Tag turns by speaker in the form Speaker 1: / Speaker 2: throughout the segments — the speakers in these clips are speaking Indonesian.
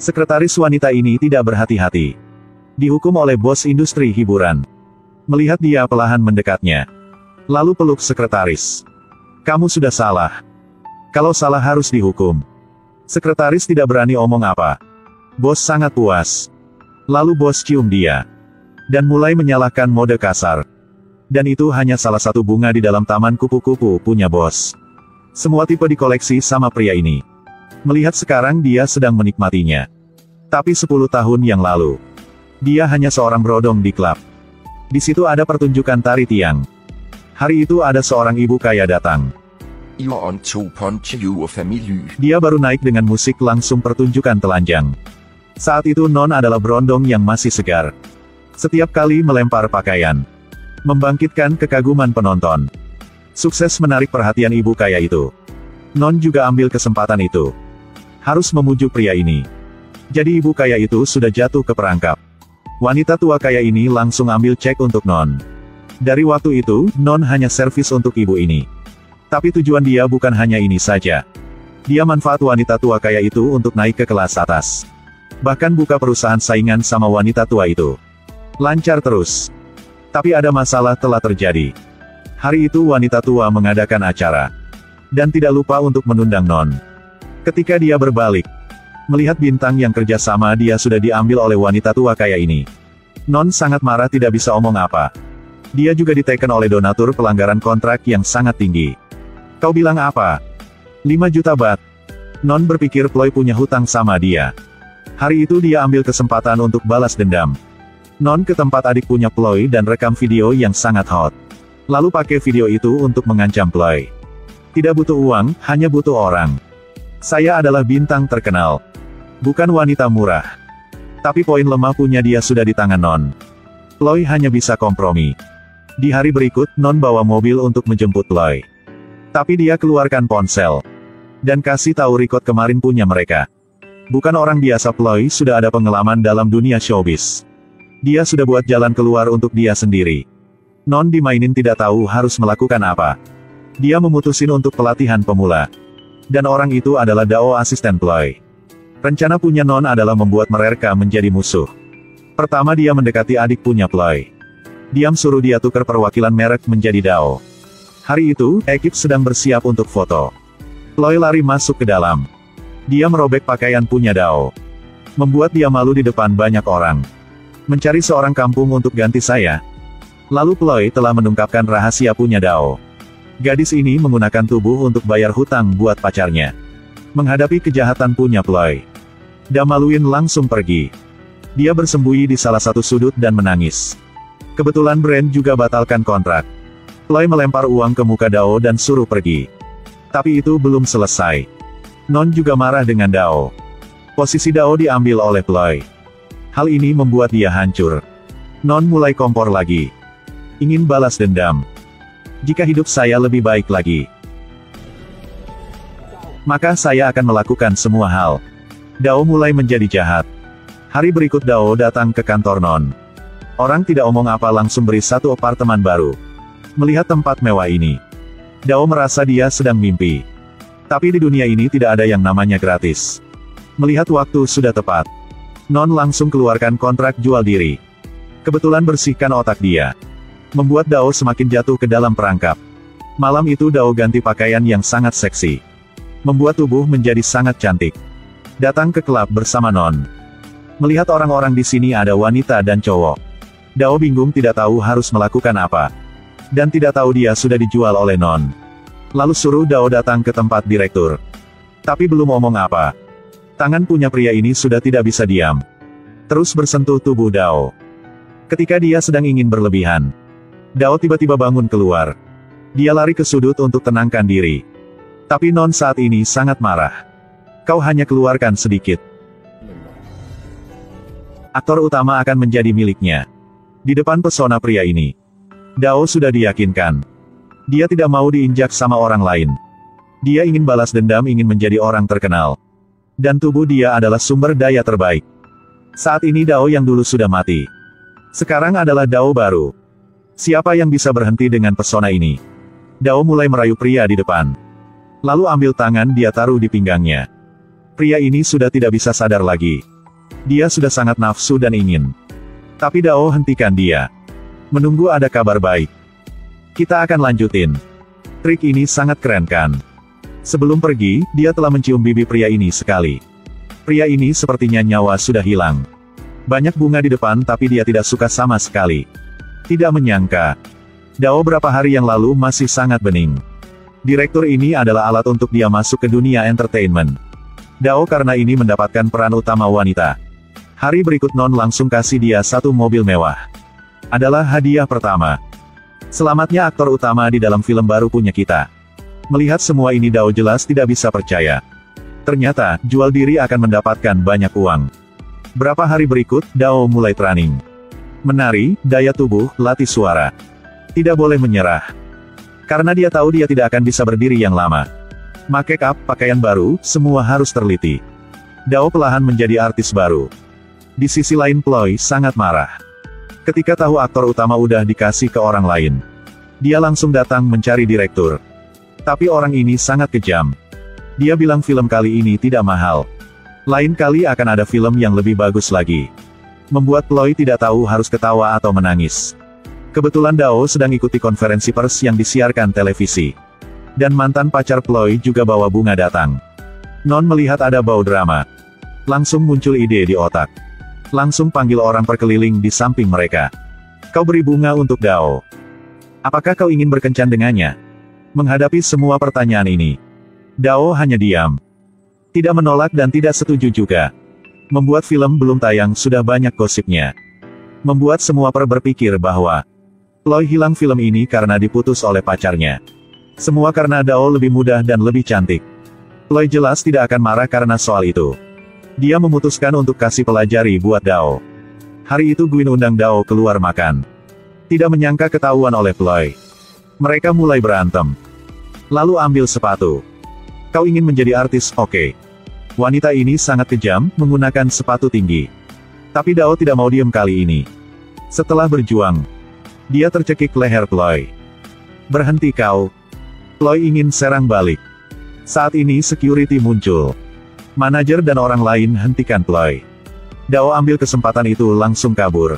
Speaker 1: Sekretaris wanita ini tidak berhati-hati. Dihukum oleh bos industri hiburan. Melihat dia perlahan mendekatnya. Lalu peluk sekretaris. Kamu sudah salah. Kalau salah harus dihukum. Sekretaris tidak berani omong apa. Bos sangat puas. Lalu bos cium dia. Dan mulai menyalahkan mode kasar. Dan itu hanya salah satu bunga di dalam taman kupu-kupu punya bos. Semua tipe dikoleksi sama pria ini. Melihat sekarang dia sedang menikmatinya. Tapi 10 tahun yang lalu, dia hanya seorang brodong di klub. Di situ ada pertunjukan tari tiang. Hari itu ada seorang ibu kaya datang. Dia baru naik dengan musik langsung pertunjukan telanjang. Saat itu Non adalah berondong yang masih segar. Setiap kali melempar pakaian, membangkitkan kekaguman penonton. Sukses menarik perhatian ibu kaya itu. Non juga ambil kesempatan itu. Harus memujuk pria ini. Jadi ibu kaya itu sudah jatuh ke perangkap. Wanita tua kaya ini langsung ambil cek untuk Non. Dari waktu itu, Non hanya servis untuk ibu ini. Tapi tujuan dia bukan hanya ini saja. Dia manfaat wanita tua kaya itu untuk naik ke kelas atas. Bahkan buka perusahaan saingan sama wanita tua itu. Lancar terus. Tapi ada masalah telah terjadi. Hari itu wanita tua mengadakan acara. Dan tidak lupa untuk mengundang Non. Ketika dia berbalik, melihat bintang yang kerja sama dia sudah diambil oleh wanita tua kaya ini. Non sangat marah tidak bisa omong apa. Dia juga diteken oleh donatur pelanggaran kontrak yang sangat tinggi. Kau bilang apa? 5 juta baht. Non berpikir Ploy punya hutang sama dia. Hari itu dia ambil kesempatan untuk balas dendam. Non ke tempat adik punya Ploy dan rekam video yang sangat hot. Lalu pakai video itu untuk mengancam Ploy. Tidak butuh uang, hanya butuh orang. Saya adalah bintang terkenal. Bukan wanita murah. Tapi poin lemah punya dia sudah di tangan Non. Ploy hanya bisa kompromi. Di hari berikut, Non bawa mobil untuk menjemput Ploy. Tapi dia keluarkan ponsel. Dan kasih tahu record kemarin punya mereka. Bukan orang biasa, Ploy sudah ada pengalaman dalam dunia showbiz. Dia sudah buat jalan keluar untuk dia sendiri. Non dimainin tidak tahu harus melakukan apa. Dia memutusin untuk pelatihan pemula. Dan orang itu adalah Dao asisten Ploy. Rencana punya Non adalah membuat mereka menjadi musuh. Pertama dia mendekati adik punya Ploy. Diam suruh dia tukar perwakilan merek menjadi Dao. Hari itu, ekip sedang bersiap untuk foto. Ploy lari masuk ke dalam. Dia merobek pakaian punya Dao. Membuat dia malu di depan banyak orang. Mencari seorang kampung untuk ganti saya. Lalu Ploy telah mengungkapkan rahasia punya Dao. Gadis ini menggunakan tubuh untuk bayar hutang buat pacarnya. Menghadapi kejahatan punya Ploy, Damaluin langsung pergi. Dia bersembunyi di salah satu sudut dan menangis. Kebetulan brand juga batalkan kontrak. Ploy melempar uang ke muka Dao dan suruh pergi. Tapi itu belum selesai. Non juga marah dengan Dao. Posisi Dao diambil oleh Ploy. Hal ini membuat dia hancur. Non mulai kompor lagi. Ingin balas dendam. Jika hidup saya lebih baik lagi, maka saya akan melakukan semua hal. Dao mulai menjadi jahat. Hari berikut Dao datang ke kantor Non. Orang tidak omong apa langsung beri satu apartemen baru. Melihat tempat mewah ini, Dao merasa dia sedang mimpi. Tapi di dunia ini tidak ada yang namanya gratis. Melihat waktu sudah tepat, Non langsung keluarkan kontrak jual diri. Kebetulan bersihkan otak dia. Membuat Dao semakin jatuh ke dalam perangkap. Malam itu Dao ganti pakaian yang sangat seksi. Membuat tubuh menjadi sangat cantik. Datang ke klub bersama Non. Melihat orang-orang di sini ada wanita dan cowok. Dao bingung tidak tahu harus melakukan apa. Dan tidak tahu dia sudah dijual oleh Non. Lalu suruh Dao datang ke tempat direktur. Tapi belum omong apa. Tangan punya pria ini sudah tidak bisa diam. Terus bersentuh tubuh Dao. Ketika dia sedang ingin berlebihan, Dao tiba-tiba bangun keluar. Dia lari ke sudut untuk tenangkan diri. Tapi Non saat ini sangat marah. Kau hanya keluarkan sedikit. Aktor utama akan menjadi miliknya. Di depan pesona pria ini, Dao sudah diyakinkan. Dia tidak mau diinjak sama orang lain. Dia ingin balas dendam, ingin menjadi orang terkenal. Dan tubuh dia adalah sumber daya terbaik. Saat ini Dao yang dulu sudah mati. Sekarang adalah Dao baru. Siapa yang bisa berhenti dengan pesona ini? Dao mulai merayu pria di depan. Lalu ambil tangan dia taruh di pinggangnya. Pria ini sudah tidak bisa sadar lagi. Dia sudah sangat nafsu dan ingin. Tapi Dao hentikan dia. Menunggu ada kabar baik. Kita akan lanjutin. Trik ini sangat keren kan? Sebelum pergi, dia telah mencium bibi pria ini sekali. Pria ini sepertinya nyawa sudah hilang. Banyak bunga di depan tapi dia tidak suka sama sekali. Tidak menyangka. Dao berapa hari yang lalu masih sangat bening. Direktur ini adalah alat untuk dia masuk ke dunia entertainment. Dao karena ini mendapatkan peran utama wanita. Hari berikut Non langsung kasih dia satu mobil mewah. Adalah hadiah pertama. Selamatnya aktor utama di dalam film baru punya kita. Melihat semua ini Dao jelas tidak bisa percaya. Ternyata, jual diri akan mendapatkan banyak uang. Berapa hari berikut, Dao mulai training. Menari, daya tubuh, latih suara. Tidak boleh menyerah. Karena dia tahu dia tidak akan bisa berdiri yang lama. Make up, pakaian baru, semua harus teliti. Dao perlahan menjadi artis baru. Di sisi lain Ploy sangat marah. Ketika tahu aktor utama udah dikasih ke orang lain. Dia langsung datang mencari direktur. Tapi orang ini sangat kejam. Dia bilang film kali ini tidak mahal. Lain kali akan ada film yang lebih bagus lagi. Membuat Ploy tidak tahu harus ketawa atau menangis. Kebetulan Dao sedang ikuti konferensi pers yang disiarkan televisi. Dan mantan pacar Ploy juga bawa bunga datang. Non melihat ada bau drama. Langsung muncul ide di otak. Langsung panggil orang perkeliling di samping mereka. Kau beri bunga untuk Dao. Apakah kau ingin berkencan dengannya? Menghadapi semua pertanyaan ini, Dao hanya diam. Tidak menolak dan tidak setuju juga. Membuat film belum tayang sudah banyak gosipnya. Membuat semua berpikir bahwa Ploy hilang film ini karena diputus oleh pacarnya. Semua karena Dao lebih mudah dan lebih cantik. Ploy jelas tidak akan marah karena soal itu. Dia memutuskan untuk kasih pelajari buat Dao. Hari itu Gwyn undang Dao keluar makan. Tidak menyangka ketahuan oleh Ploy. Mereka mulai berantem. Lalu ambil sepatu. Kau ingin menjadi artis, oke. Wanita ini sangat kejam, menggunakan sepatu tinggi. Tapi Dao tidak mau diam kali ini. Setelah berjuang, dia tercekik leher Ploy. Berhenti kau. Ploy ingin serang balik. Saat ini security muncul. Manajer dan orang lain hentikan Ploy. Dao ambil kesempatan itu langsung kabur.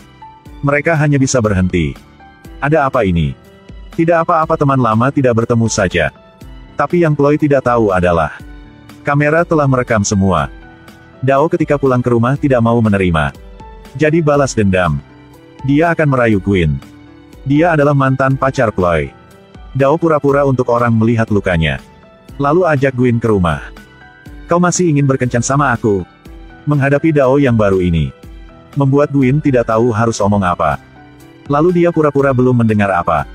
Speaker 1: Mereka hanya bisa berhenti. Ada apa ini? Tidak apa-apa teman lama tidak bertemu saja. Tapi yang Ploy tidak tahu adalah, kamera telah merekam semua. Dao ketika pulang ke rumah tidak mau menerima. Jadi balas dendam. Dia akan merayu Gwyn. Dia adalah mantan pacar Ploy. Dao pura-pura untuk orang melihat lukanya. Lalu ajak Gwyn ke rumah. Kau masih ingin berkencan sama aku? Menghadapi Dao yang baru ini, membuat Gwyn tidak tahu harus omong apa. Lalu dia pura-pura belum mendengar apa.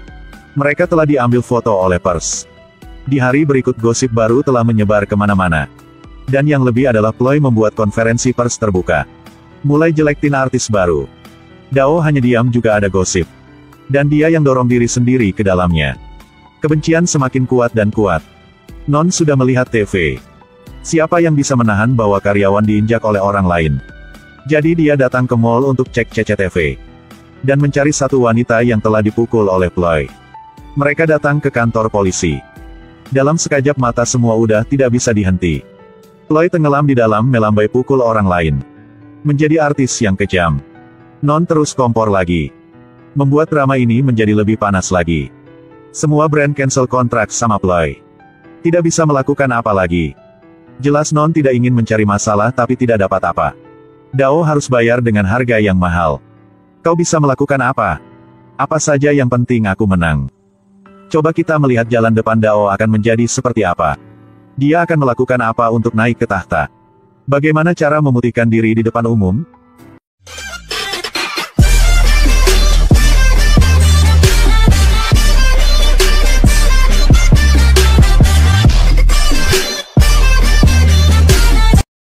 Speaker 1: Mereka telah diambil foto oleh pers. Di hari berikut gosip baru telah menyebar kemana-mana. Dan yang lebih adalah Ploy membuat konferensi pers terbuka. Mulai jelektin artis baru. Dao hanya diam juga ada gosip. Dan dia yang dorong diri sendiri ke dalamnya. Kebencian semakin kuat dan kuat. Non sudah melihat TV. Siapa yang bisa menahan bahwa karyawan diinjak oleh orang lain? Jadi dia datang ke mall untuk cek CCTV. Dan mencari satu wanita yang telah dipukul oleh Ploy. Mereka datang ke kantor polisi. Dalam sekejap mata semua udah tidak bisa dihenti. Ploy tenggelam di dalam melambai pukul orang lain. Menjadi artis yang kejam. Non terus kompor lagi. Membuat drama ini menjadi lebih panas lagi. Semua brand cancel kontrak sama Ploy. Tidak bisa melakukan apa lagi. Jelas Non tidak ingin mencari masalah tapi tidak dapat apa. Dao harus bayar dengan harga yang mahal. Kau bisa melakukan apa? Apa saja yang penting aku menang. Coba kita melihat jalan depan Dao akan menjadi seperti apa. Dia akan melakukan apa untuk naik ke tahta. Bagaimana cara memutihkan diri di depan umum?